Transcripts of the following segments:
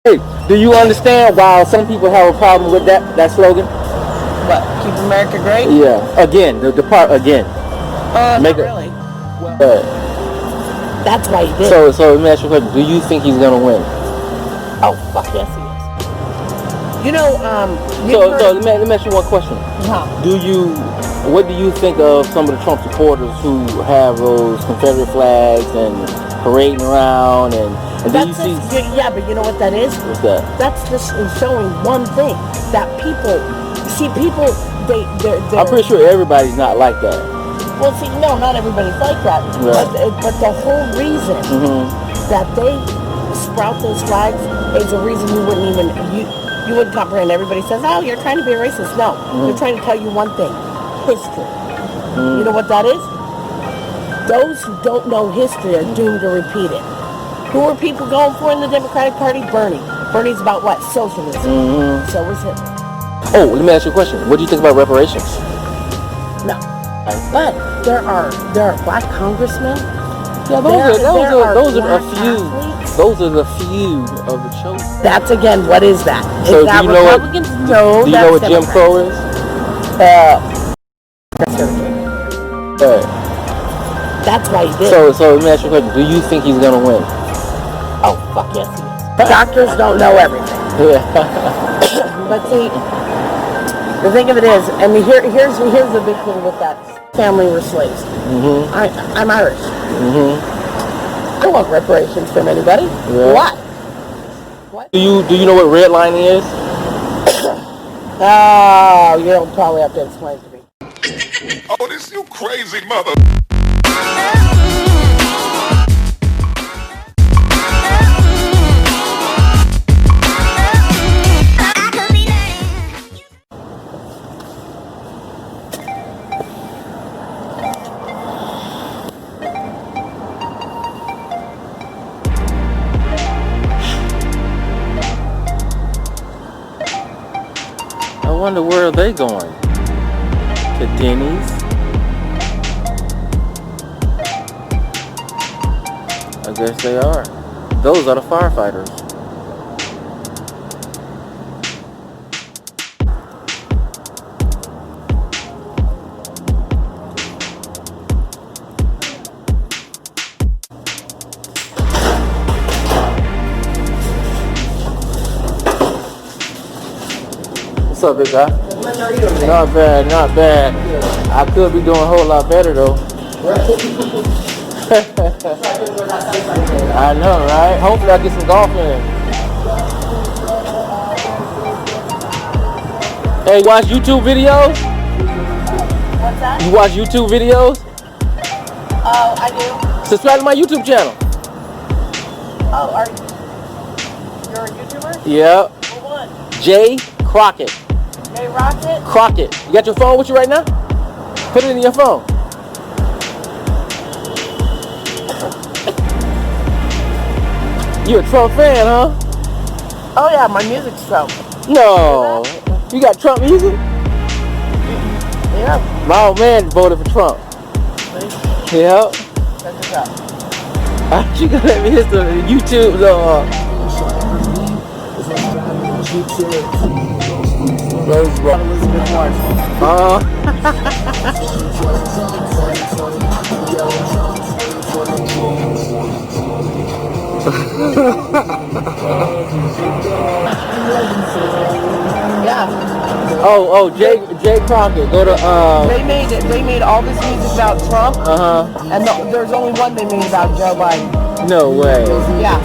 Hey, do you understand why some people have a problem with that slogan? What? Keep America great? Yeah. Again, the part again. Not really. Well, that's why he did. So let me ask you a question. Do you think he's gonna win? Oh fuck yes he is. You know, So let me ask you one question. What do you think of some of the Trump supporters who have those Confederate flags and parading around and do you see? Yeah, but you know what that is? What's that? That's just showing one thing that people they're I'm pretty sure everybody's not like that. Well, see, no, not everybody's like that. Right. But the whole reason that they sprout those flags is the reason you wouldn't comprehend. Everybody says, "Oh, you're trying to be a racist." No, they're trying to tell you one thing: history. You know what that is? Those who don't know history are doomed to repeat it. Who are people going for in the Democratic Party? Bernie. Bernie's about what? Socialism. So is it. Oh, let me ask you a question. What do you think about reparations? No. But there are black congressmen. Yeah, those are a few. Those are the few of the chosen. That's again, what is that? So is that do you know Republicans? No. Do you know what Jim Crow is? That's why he did. So let me ask you a question. Do you think he's gonna win? Oh fuck yes he is. Doctors don't know everything. Yeah. But see, the thing of it is, I mean, here's the big thing with that. Family were slaves. I'm Irish. I don't want reparations from anybody. Yeah. Why? What? Do you know what redlining is? Oh, you'll probably have to explain to me. Oh, this you crazy mother. I wonder where are they going? To Denny's? I guess they are. Those are the firefighters. What's up, big guy? Not bad, not bad. I could be doing a whole lot better though. I know, right? Hopefully I get some golf in. Hey, you watch YouTube videos? What's that? You watch YouTube videos? Oh, I do. Subscribe to my YouTube channel. Oh, you're a YouTuber? Yeah. For what? Jay Crockett. Jay Rocket? Crockett. You got your phone with you right now? Put it in your phone. You a Trump fan, huh? Oh yeah, my music's Trump. No. You got Trump music? Yeah. My old man voted for Trump. Yeah. Check this out. You gonna let me hit the YouTube Elizabeth Warren. Yeah. Oh, Jay Crockett. Go to They made all this music about Trump. And there's only one they made about Joe Biden. No way. Yeah.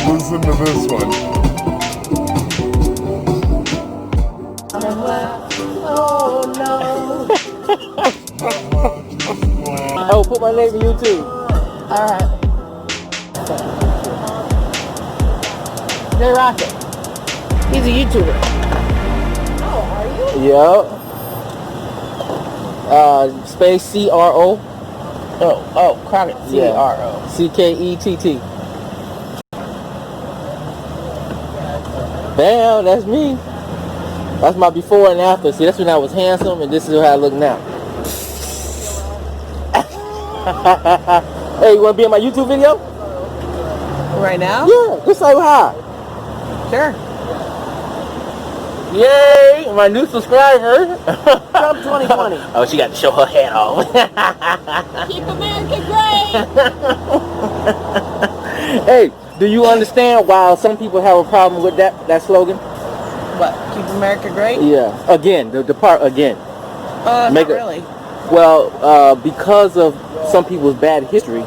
Listen to this one. Oh no. Oh, put my name in YouTube. Alright. Jay Rocket. He's a YouTuber. Oh, are you? Yep. Space CRO. Oh, Crockett. CRO. CKETT. Bam, that's me. That's my before and after. See, that's when I was handsome, and this is how I look now. Hey, you want to be in my YouTube video? Right now? Yeah, just say hi. Sure. Yay, my new subscriber. Trump 2020. Oh, she got to show her hat off. Keep America great. Hey, do you understand why some people have a problem with that slogan? What? Keep America great? Yeah. Again, the part again. Not really. Well, because of some people's bad history,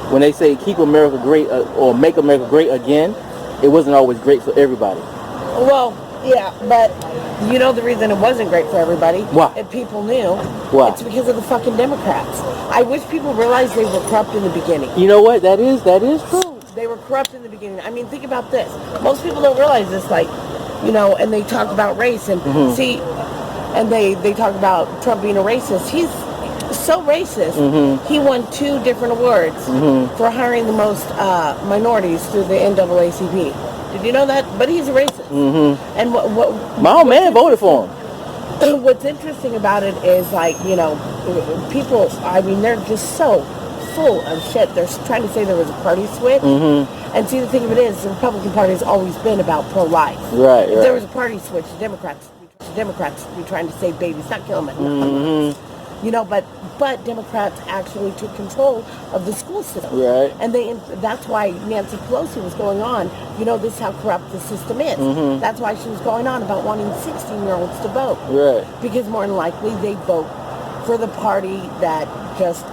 when they say keep America great or make America great again, it wasn't always great for everybody. Well, yeah, but you know the reason it wasn't great for everybody? Why? If people knew. Why? It's because of the fucking Democrats. I wish people realized they were corrupt in the beginning. You know what? That is true. They were corrupt in the beginning. I mean, think about this. Most people don't realize this, like, you know, and they talk about race and see, and they talk about Trump being a racist. He's so racist. He won 2 different awards for hiring the most minorities through the NAACP. Did you know that? But he's a racist. And what my old man voted for him. What's interesting about it is, like, you know, people, I mean, they're just so full of shit. They're trying to say there was a party switch. And see, the thing of it is, the Republican Party has always been about pro-life. Right. If there was a party switch, the Democrats be trying to save babies, not kill them. You know, but Democrats actually took control of the school system. Right. And that's why Nancy Pelosi was going on, you know, this is how corrupt the system is. That's why she was going on about wanting 16-year-olds to vote. Right. Because more than likely they vote for the party that just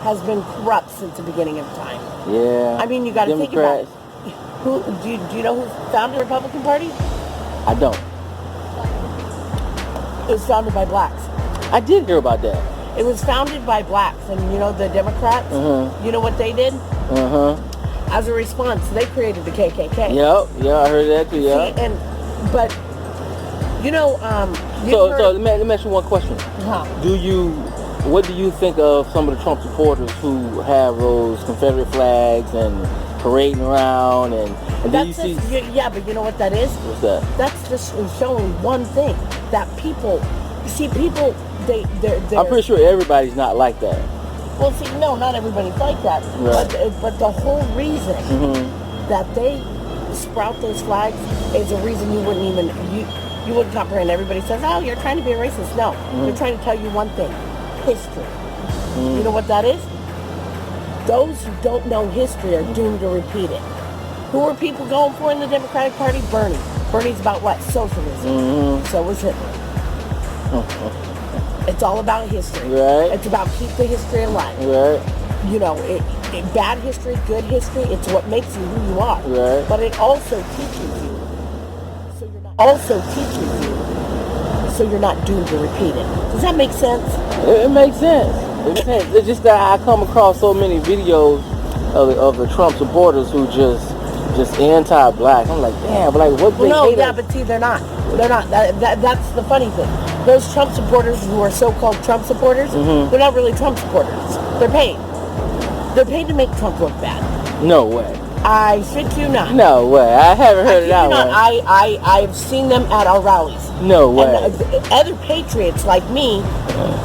has been corrupt since the beginning of time. Yeah. I mean, you got to think about it. Do you know who founded the Republican Party? I don't. It was founded by blacks. I did hear about that. It was founded by blacks, and you know the Democrats. You know what they did? As a response, they created the KKK. Yep. Yeah, I heard that too. Yeah. See, but you know, so let me ask you one question. What do you think of some of the Trump supporters who have those Confederate flags and parading around and then you see? Yeah, but you know what that is? What's that? That's just showing one thing, that people, they're I'm pretty sure everybody's not like that. Well, see, no, not everybody's like that. Right. But the whole reason that they sprout those flags is a reason you wouldn't even you wouldn't comprehend. Everybody says, "Oh, you're trying to be a racist." No, they're trying to tell you one thing: history. You know what that is? Those who don't know history are doomed to repeat it. Who are people going for in the Democratic Party? Bernie. Bernie's about what? Socialism. So is Hitler. It's all about history. Right. It's about keep the history alive. Right. You know, bad history, good history, it's what makes you who you are. Right. But it also teaches you. So you're not doomed to repeat it. Does that make sense? It makes sense. It's just that I come across so many videos of the Trump supporters who just anti-black. I'm like, damn, but like what they hate us? But see, they're not. They're not. That's the funny thing. Those Trump supporters who are so-called Trump supporters, they're not really Trump supporters. They're paid. They're paid to make Trump look bad. No way. I shit you not. No way. I haven't heard of that one. I've seen them at our rallies. No way. And other patriots like me,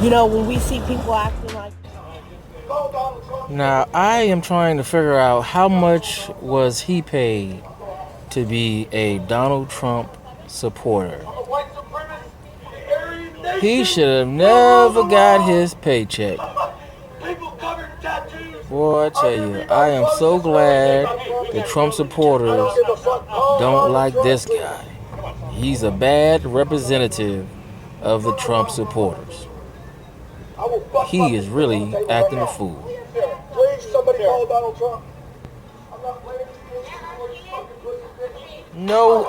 you know, when we see people acting like... Now, I am trying to figure out how much was he paid to be a Donald Trump supporter. He should have never got his paycheck. Boy, I tell you, I am so glad the Trump supporters don't like this guy. He's a bad representative of the Trump supporters. He is really acting a fool. Please, somebody call Donald Trump. No,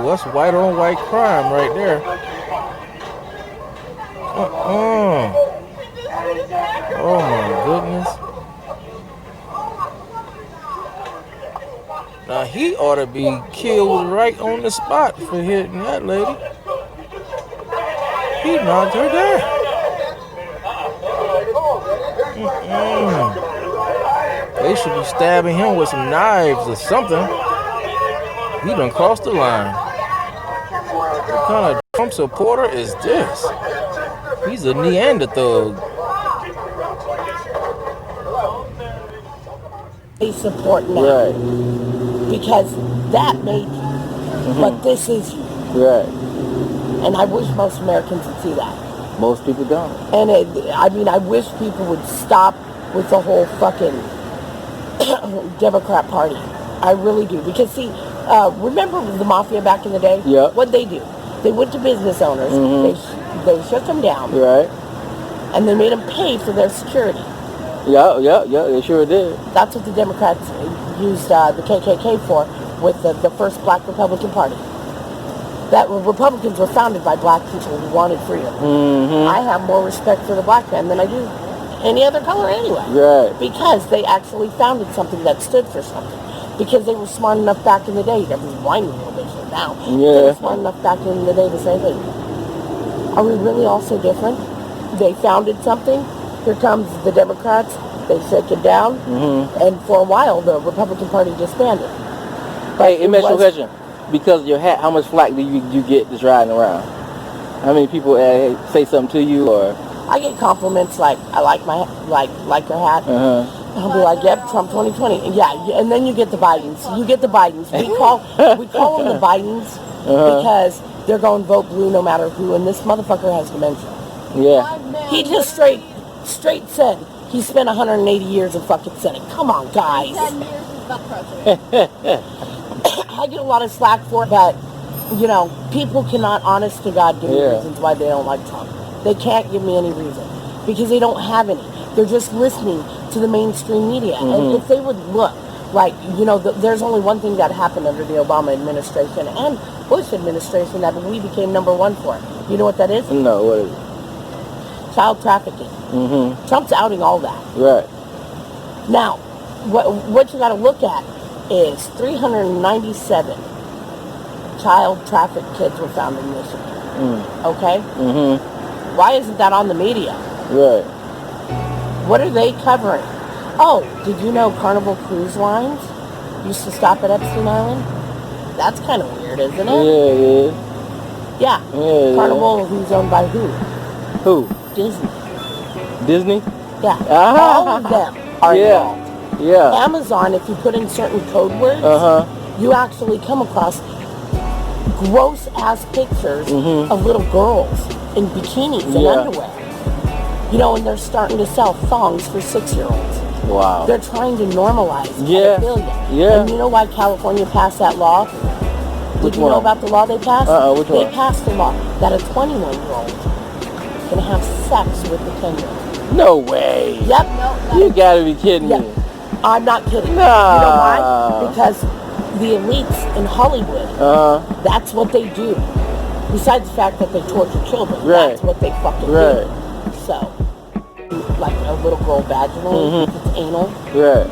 that's white on white crime right there. Oh my goodness. Now he ought to be killed right on the spot for hitting that lady. He knocked her down. They should be stabbing him with some knives or something. He done crossed the line. What kind of Trump supporter is this? He's a Neanderthal. they support now. Right. Because that made you. But this is you. Right. And I wish most Americans would see that. Most people don't. And I wish people would stop with the whole fucking Democrat Party. I really do. Because see, remember the mafia back in the day? Yep. What'd they do? They went to business owners. They shook them down. Right. And they made them pay for their security. Yeah, they sure did. That's what the Democrats used the KKK for with the first black Republican Party. That Republicans were founded by black people who wanted freedom. I have more respect for the black man than I do any other color anyway. Right. Because they actually founded something that stood for something. Because they were smart enough back in the day. Everyone's whining a little bit now. Yeah. They were smart enough back in the day to say, hey, are we really all so different? They founded something. Here comes the Democrats. They shake it down. And for a while, the Republican Party disbanded. But Hey, let me ask you a question. Because of your hat, how much flack do you get just riding around? How many people say something to you, or? I get compliments like I like my like your hat. I'll be like, yep, Trump 2020. Yeah, and then you get the Bidens. You get the Bidens. We call them the Bidens because they're going to vote blue no matter who. And this motherfucker has dementia. Yeah. He just straight said he spent 180 years in fucking Senate. Come on, guys. 10 years as the president. I get a lot of slack for it, but, you know, people cannot, honest to God, give me reasons why they don't like Trump. They can't give me any reason because they don't have any. They're just listening to the mainstream media. And if they would look, like, you know, there's only one thing that happened under the Obama administration and Bush administration that we became #1 for. You know what that is? No, what is it? Child trafficking. Trump's outing all that. Right. Now, what you got to look at is 397 child trafficked kids were found in Michigan. Okay? Why isn't that on the media? Right. What are they covering? Oh, did you know Carnival Cruise Lines used to stop at Epstein Island? That's kind of weird, isn't it? Yeah. Yeah. Carnival, who's owned by who? Who? Disney. Disney? Yeah. All of them are involved. Yeah. Amazon, if you put in certain code words, you actually come across gross ass pictures of little girls in bikinis and underwear. You know, and they're starting to sell thongs for 6-year-olds. Wow. They're trying to normalize pedophilia. Yeah. And you know why California passed that law? Did you know about the law they passed? Which one? They passed a law that a 21-year-old can have sex with a 10-year-old. No way. Yep. You gotta be kidding me. I'm not kidding. Nah. You know why? Because the elites in Hollywood, that's what they do. Besides the fact that they torture children, that's what they fucking do. So, like a little girl vaginally, it's anal. Right.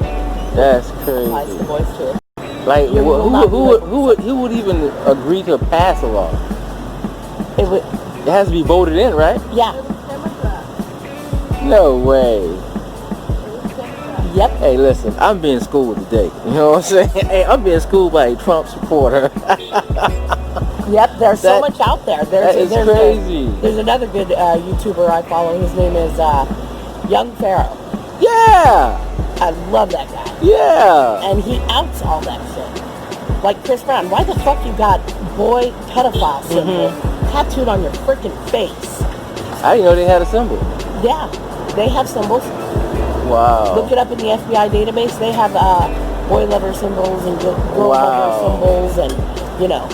That's crazy. Applies to boys too. Like, who would even agree to pass a law? It has to be voted in, right? Yeah. No way. Yep. Hey, listen, I'm being schooled today. You know what I'm saying? Hey, I'm being schooled by a Trump supporter. Yep, there's so much out there. There's crazy. There's another good YouTuber I follow. His name is Young Pharaoh. Yeah. I love that guy. Yeah. And he outs all that shit. Like Chris Brown. Why the fuck you got boy pedophile symbol tattooed on your freaking face? I didn't know they had a symbol. Yeah, they have symbols. Wow. Look it up in the FBI database. They have boy lover symbols and girl lover symbols, and you know,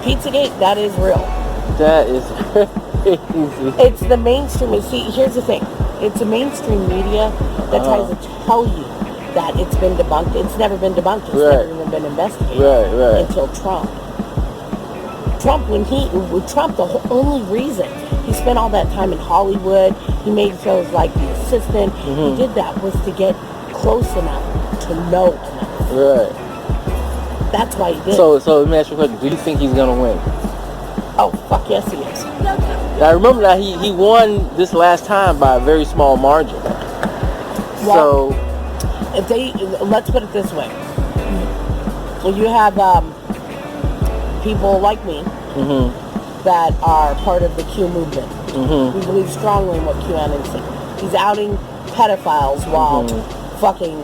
Pizzagate. That is real. That is crazy. It's the mainstream. See, here's the thing. It's the mainstream media that tries to tell you that it's been debunked. It's never been debunked. It's never even been investigated. Right. Until Trump. Trump, the only reason he spent all that time in Hollywood, he made shows like The Assistant. He did that was to get close enough to know enough. Right. That's why he did. So let me ask you a question. Do you think he's gonna win? Oh, fuck yes, he is. I remember that he won this last time by a very small margin. Well, let's put it this way. You have people like me that are part of the Q movement. We believe strongly in what QAnon is saying. He's outing pedophiles while fucking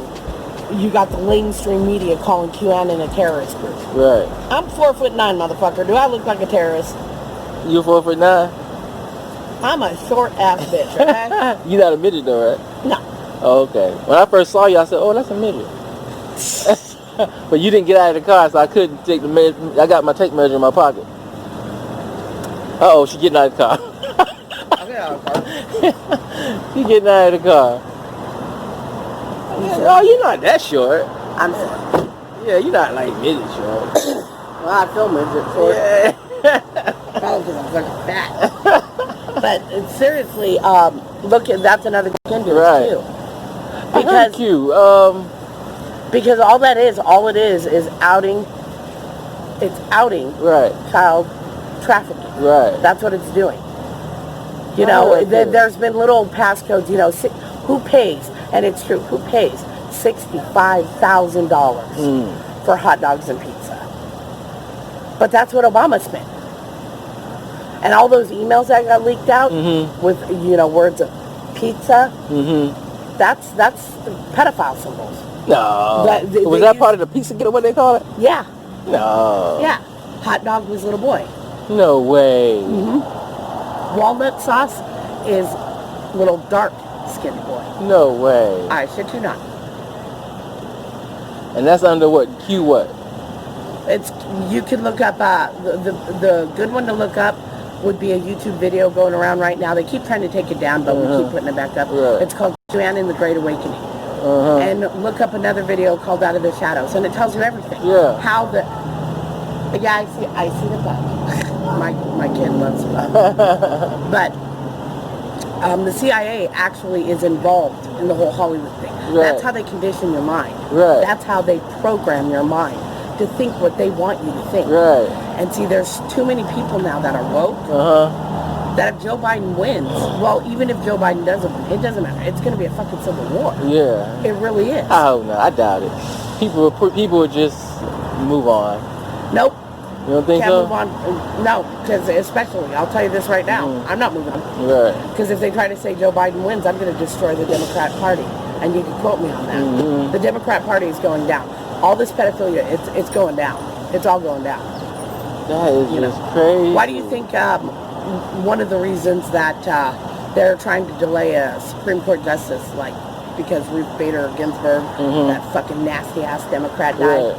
you got the mainstream media calling QAnon a terrorist group. Right. I'm 4'9", motherfucker. Do I look like a terrorist? You 4'9"? I'm a short ass bitch, okay? You not a midget though, right? No. Oh, okay. When I first saw you, I said, "Oh, that's a midget." But you didn't get out of the car, so I couldn't take the measure. I got my tape measure in my pocket. Uh-oh, she getting out of the car. I'll get out of the car. She getting out of the car. Oh, you're not that short. I'm short. Yeah, you're not like midget short. Well, I feel midget short. Yeah. Probably because I'm fucking fat. But seriously, look at that's another into Right. too. Because you. Because all it is outing. It's outing Right. child trafficking. Right. That's what it's doing. You know, there's been little passcodes. You know, who pays? And it's true. Who pays $65,000 for hot dogs and pizza? But that's what Obama spent. And all those emails that got leaked out with, you know, words of pizza, that's pedophile symbols. No. Was that part of the pizza get what they call it? Yeah. No. Yeah. Hot dog was little boy. No way. Walnut sauce is little dark skinned boy. No way. I shit you not. And that's under what? Q what? It's you can look up the good one to look up would be a YouTube video going around right now. They keep trying to take it down, but we keep putting it back up. Right. It's called QAnon the Great Awakening. And look up another video called Out of the Shadows, and it tells you everything. Yeah. How the I see the bug. my kid loves the bug. But the CIA actually is involved in the whole Hollywood thing. Right. That's how they condition your mind. Right. That's how they program your mind to think what they want you to think. Right. And see, there's too many people now that are woke. That if Joe Biden wins, well, even if Joe Biden doesn't win, it doesn't matter. It's going to be a fucking civil war. Yeah. It really is. Oh no, I doubt it. People would just move on. Nope. You don't think Can't so? move on. No, because especially, I'll tell you this right now, I'm not moving on. Right. Because if they try to say Joe Biden wins, I'm going to destroy the Democrat Party. And you can quote me on that. The Democrat Party is going down. All this pedophilia, it's going down. It's all going down. That is just crazy. Why do you think one of the reasons that they're trying to delay a Supreme Court justice, like because Ruth Bader Ginsburg, that fucking nasty ass Democrat died,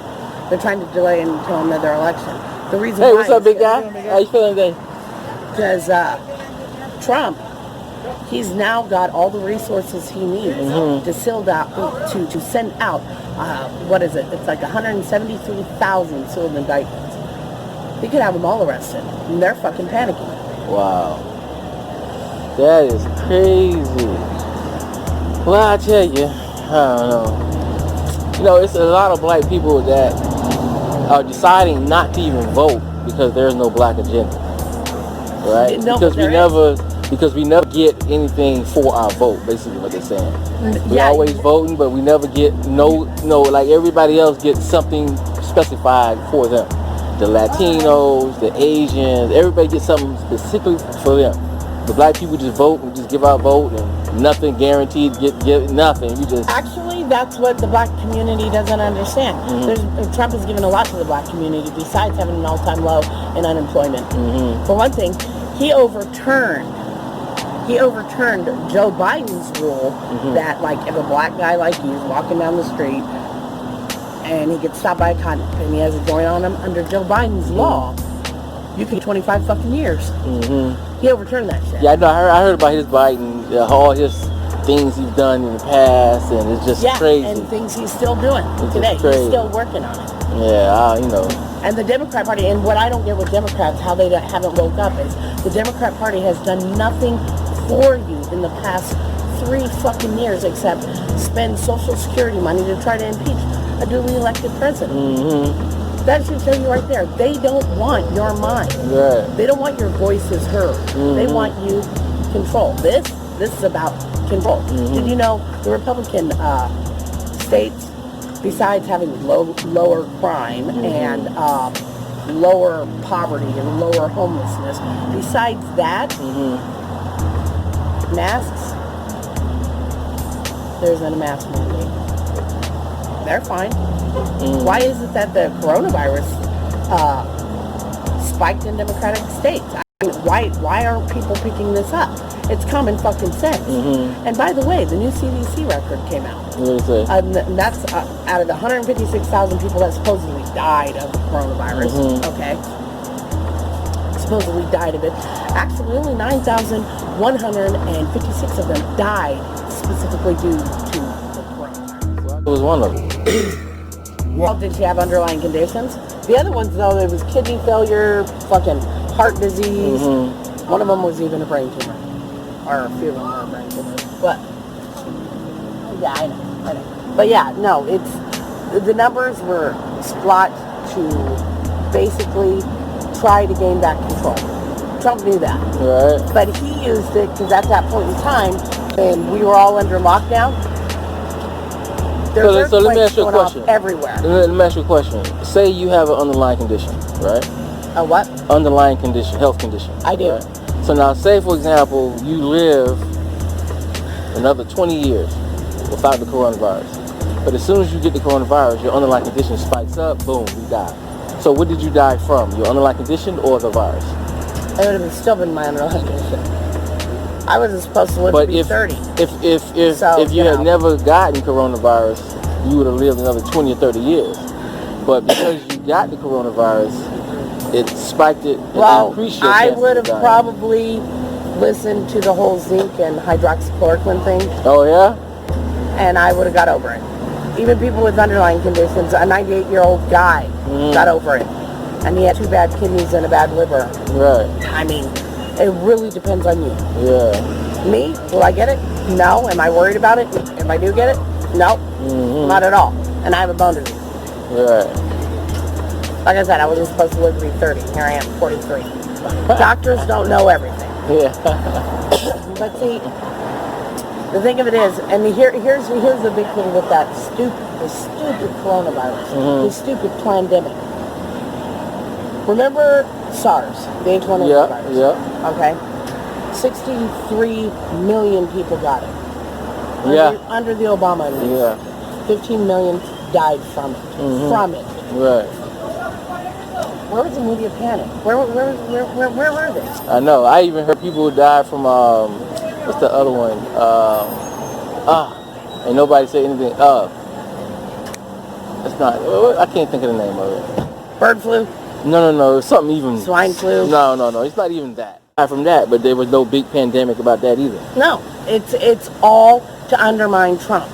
they're trying to delay it until another election. The reason Hey, why what's up, big guy? How you feeling today? Because Trump, he's now got all the resources he needs to send out what is it? It's like 173,000 sealed indictments. He could have them all arrested, and they're fucking panicking. Wow. That is crazy. Well, I tell you, I don't know. You know, it's a lot of black people that are deciding not to even vote because there's no black agenda, right? No, because we never get anything for our vote. Basically, what they're saying. We always voting, but we never get like everybody else gets something specified for them. The Latinos, the Asians, everybody gets something specifically for them. The black people just vote and just give out vote and nothing guaranteed, get nothing. You just Actually, that's what the black community doesn't understand. Trump has given a lot to the black community besides having an all-time low in unemployment. For one thing, he overturned Joe Biden's rule that like if a black guy like you is walking down the street and he gets stopped by a cop and he has a joint on him, under Joe Biden's law, you can get 25 fucking years. He overturned that shit. Yeah, I know. I heard about his Biden, all his things he's done in the past, and it's just crazy. And things he's still doing today. He's still working on it. Yeah, you know. And the Democrat Party, and what I don't get with Democrats, how they haven't woke up is the Democrat Party has done nothing for you in the past 3 fucking years except spend Social Security money to try to impeach a duly elected president. That should show you right there. They don't want your mind. Right. They don't want your voices heard. They want you controlled. This is about control. Did you know the Republican states, besides having lower crime and lower poverty and lower homelessness, besides that, masks, there's a mask mandate. They're fine. Why is it that the coronavirus spiked in democratic states? I mean, why aren't people picking this up? It's common fucking sense. And by the way, the new CDC record came out. What is it? And that's out of the 156,000 people that supposedly died of the coronavirus. Okay. Supposedly died of it. Actually, only 9,156 of them died specifically due to the coronavirus. It was one of them. Well, did she have underlying conditions? The other ones, though, it was kidney failure, fucking heart disease. One of them was even a brain tumor. Or a few of them were brain tumors. But, yeah, I know. But yeah, no, it's, the numbers were spot to basically try to gain back control. Trump knew that. Right. But he used it because at that point in time, when we were all under lockdown, there's so let me ask you a going off question. Everywhere. Let me ask you a question. Say you have an underlying condition, right? A what? Underlying condition, health condition. I do. Right? So now, say for example, you live another 20 years without the coronavirus. But as soon as you get the coronavirus, your underlying condition spikes up, boom, you die. So what did you die from? Your underlying condition or the virus? It would have still been my underlying condition. I wasn't supposed to live to be 30. If you had never gotten coronavirus, you would have lived another 20 or 30 years. But because you got the coronavirus, it spiked it and increased your I chances would of have dying. probably listened to the whole zinc and hydroxychloroquine thing. Oh yeah? And I would have got over it. Even people with underlying conditions, a 98-year-old guy got over it. And he had 2 bad kidneys and a bad liver. Right. I mean, it really depends on you. Yeah. Me? Will I get it? No. Am I worried about it? If I do get it? No. Not at all. And I have a bone disease. Right. Like I said, I wasn't supposed to live to be 30. Here I am, 43. Doctors don't know everything. Yeah. But see, the thing of it is, and here's the big thing with that stupid coronavirus, the stupid pandemic. Remember SARS, the H1N1 virus? Yeah. Okay. 63 million people got it. Under the Obama administration. 15 million died from it. From it. Right. Where was the media panic? Where were they? I know. I even heard people die from what's the other one? And nobody say anything. It's not. I can't think of the name of it. Bird flu? No. It's something even. Swine flu? No. It's not even that. Aside from that, but there was no big pandemic about that either. No. It's all to undermine Trump.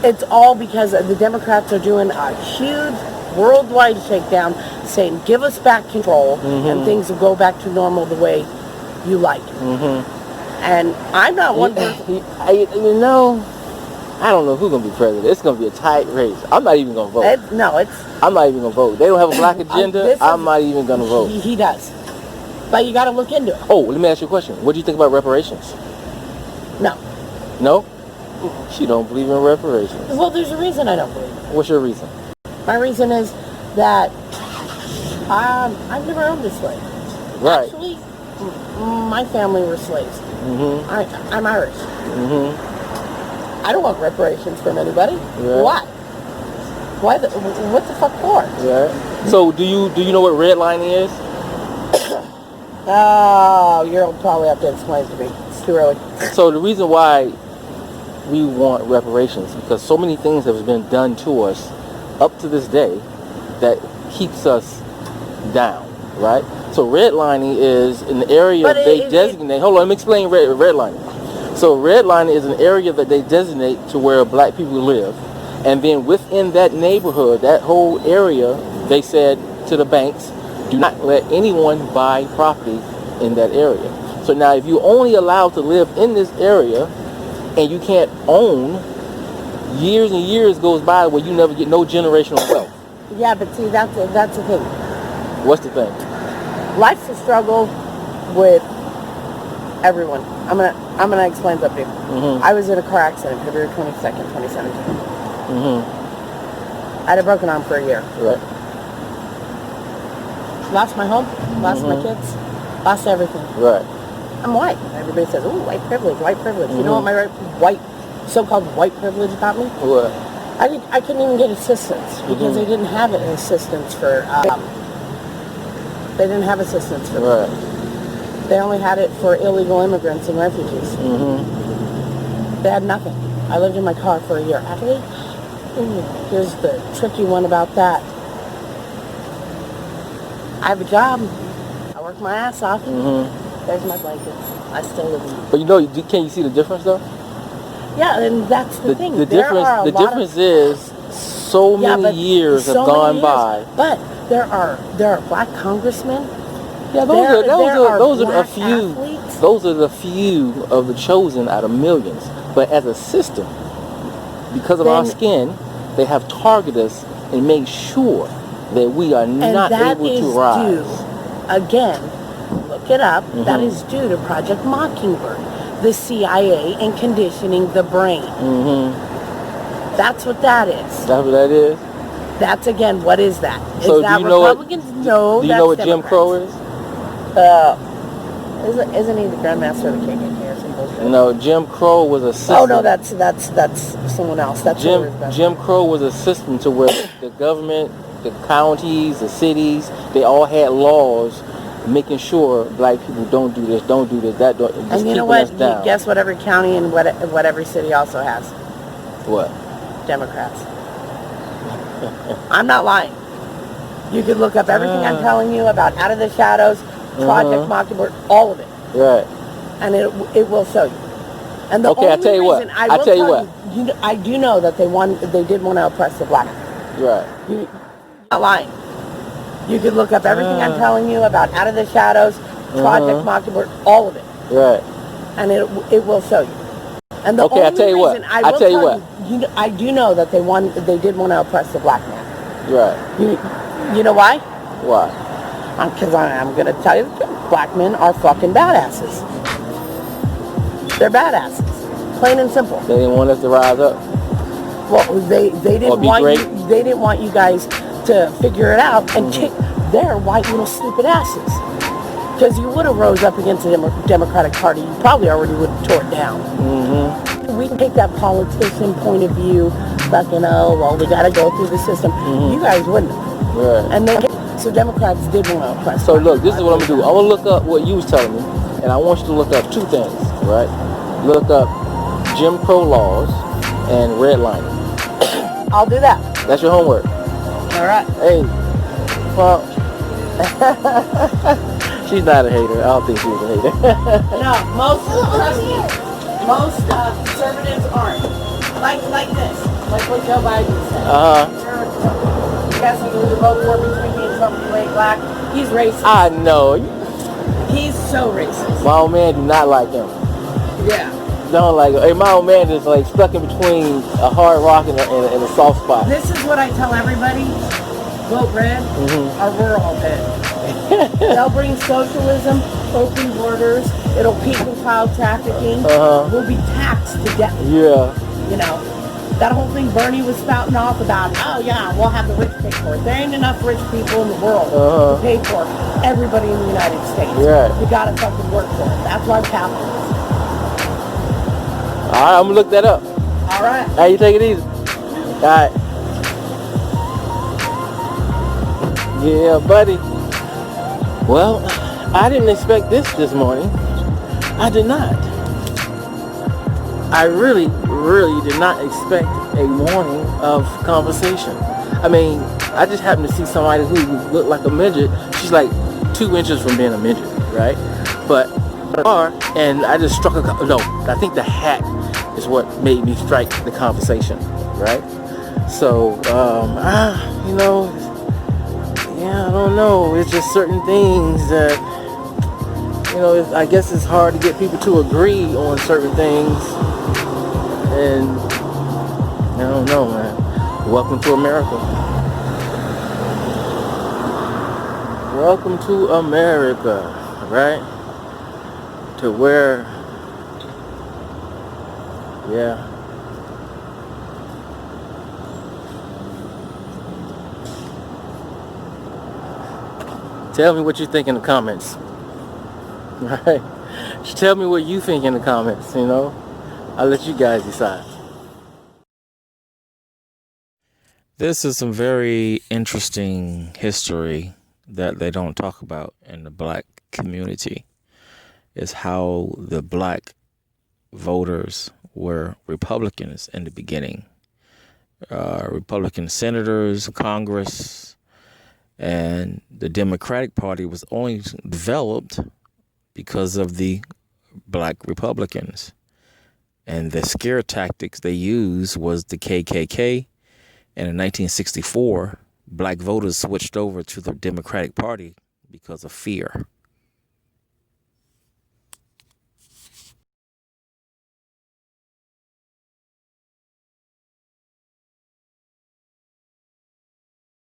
It's all because the Democrats are doing a huge worldwide shakedown, saying give us back control and things will go back to normal the way you like. And I'm not one person. I don't know who's gonna be president. It's gonna be a tight race. I'm not even gonna vote. I'm not even gonna vote. They don't have a black agenda. I'm not even gonna vote. He does, but you got to look into it. Oh, let me ask you a question. What do you think about reparations? No. No? She don't believe in reparations. Well, there's a reason I don't believe it. What's your reason? My reason is that I've never owned a slave. Right. Actually, my family were slaves. I'm Irish. I don't want reparations from anybody. Right. Why? What the fuck for? Yeah. So do you know what redlining is? Oh, you'll probably have to explain it to me. It's too early. So the reason why we want reparations is because so many things have been done to us up to this day that keeps us down, right? So redlining is an area they designate. Hold on, let me explain redlining. So redlining is an area that they designate to where black people live. And then within that neighborhood, that whole area, they said to the banks, do not let anyone buy property in that area. So now if you're only allowed to live in this area and you can't own, years and years goes by where you never get no generational wealth. Yeah, but see, that's the thing. What's the thing? Life's a struggle with everyone. I'm gonna explain something. I was in a car accident February 22nd, 2017. I had a broken arm for a year. Right. Lost my home, lost my kids, lost everything. Right. I'm white. Everybody says, "Oh, white privilege, white privilege." You know what my so-called white privilege got me? What? I couldn't even get assistance because they didn't have assistance for. They didn't have assistance for. Right. They only had it for illegal immigrants and refugees. They had nothing. I lived in my car for a year. Actually, here's the tricky one about that. I have a job. I work my ass off. There's my blankets. I still live in them. But you know, can you see the difference though? Yeah, and that's the thing. The difference is so many years have gone by. But there are black congressmen. Yeah, those are a few. Athletes. Those are the few of the chosen out of millions. But as a system, because of our skin, they have targeted us and made sure that we are not able to rise. Due, again, look it up. That is due to Project Mockingbird, the CIA, and conditioning the brain. That's what that is. That's what that is? That's, again, what is that? So is that do you know Republicans? No, do you know what Jim Crow is? Isn't he the Grandmaster of the KKK or some bullshit? No, Jim Crow was a system. Oh, no, that's someone else. That's Jim Crow was a system to where the government, the counties, the cities, they all had laws making sure black people don't do this, that, don't. And you know what? Guess what every county and what every city also has? What? Democrats. I'm not lying. You could look up everything I'm telling you about Out of the Shadows, Project Mockingbird, all of it. Right. And it will show you. And the okay, only I tell you reason what. I tell you what. I do know that they did want to oppress the black. Right. You're not lying. You could look up everything I'm telling you about Out of the Shadows, Project Mockingbird, all of it. Right. And it will show you. And the okay, only I tell you reason what. I tell you what. I do know that they did want to oppress the black man. Right. You know why? Why? Because I'm going to tell you the truth. Black men are fucking badasses. They're badasses. Plain and simple. They didn't want us to rise up. Well, they didn't want you guys to figure it out and kick their white little stupid asses. Because you would have rose up against the Democratic Party. You probably already would have tore it down. We can take that politician point of view, fucking, we got to go through the system. You guys wouldn't. Right. And then, so Democrats did want to oppress. So look, this is what I'm going to do. I'm going to look up what you was telling me, and I want you to look up two things, right? Look up Jim Crow laws and redlining. I'll do that. That's your homework. All right. Hey, well, she's not a hater. I don't think she's a hater. No, most conservatives aren't. Like this. Like what Joe Biden said. You guys think the vote war between me and Trump and black? He's racist. I know. He's so racist. My old man do not like him. Yeah. Don't like him. Hey, my old man is like stuck in between a hard rock and a soft spot. This is what I tell everybody. Vote red or we're all dead. They'll bring socialism, open borders, it'll people child trafficking, we'll be taxed to death. Yeah. You know, that whole thing Bernie was spouting off about, we'll have the rich pay for it. There ain't enough rich people in the world to pay for everybody in the United States. Yeah. You gotta fucking work for it. That's why capitalism. Alright, I'm gonna look that up. Alright. Hey, you take it easy. Alright. Yeah, buddy. Well, I didn't expect this morning. I did not. I really did not expect a morning of conversation. I mean, I just happened to see somebody who looked like a midget. She's like 2 inches from being a midget, right? But and I just struck I think the hat is what made me strike the conversation, right? So, I don't know. It's just certain things that, I guess it's hard to get people to agree on certain things. And I don't know, man. Welcome to America. Welcome to America, right? To where, yeah. Tell me what you think in the comments. Right? Just tell me what you think in the comments, I'll let you guys decide. This is some very interesting history that they don't talk about in the black community. Is how the black voters were Republicans in the beginning. Republican senators, Congress, and the Democratic Party was only developed because of the black Republicans. And the scare tactics they used was the KKK. And in 1964, black voters switched over to the Democratic Party because of fear.